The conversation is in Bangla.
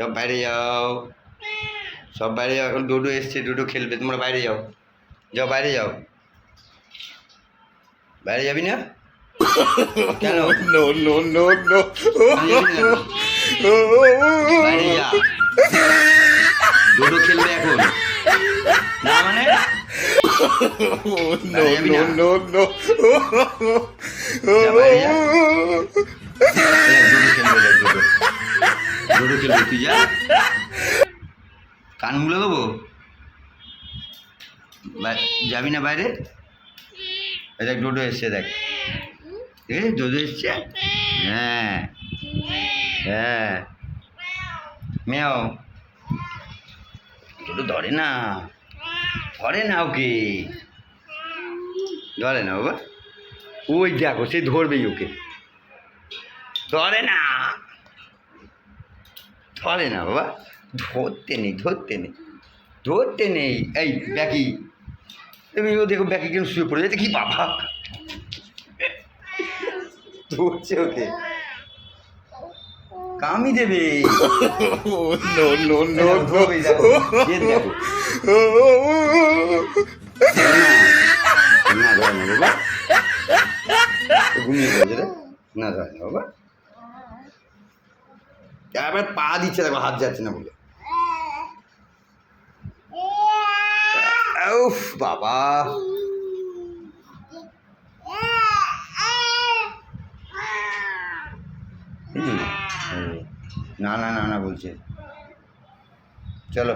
সব বাইরে যাও, সব বাইরে যাও। এখন ডুডু এসছে, ডুডু খেলবে, তোমরা বাইরে যাও, যাও বাইরে যাও। বাইরে যাবি না কেন? No, no, no, no. বাইরে যা, ডুডু খেলবে এখন। না মানে No, no, no, no. যা বাইরে যা। ডুডু খেলবে, ডুডু ডুডু খেলবে, তুই যা। কান মুলে দেবো, যাবি না বাইরে? দেখ ডুডু এসছে, দেখ ডুডু এসছে। হ্যাঁ হ্যাঁ, মেও ডুডু ধরে না, ধরে না, ওকে ধরে না বাবা। ওই দেখো সে ধরবেই ওকে, ধরে না, ধরে না বাবা, ধরতে নেই, ধরতে নেই, ধরতে নেই। এই ব্যাকি, তুমি ও দেখো ব্যাকি কেন শুয়ে পড়ে যাচ্ছে, কি বাবা ধরছে ওকে, কামই দেবে। No, no, no, ধরবে, দেখো দেখো। না ধরে না বাবা, ঘুমিয়ে পড়েছে রে, না ধরে না বাবা। তারপরে পা দিচ্ছে, দেখো হাত যাচ্ছে না বলে। উফ বাবা, না না না না বলছে, চলো।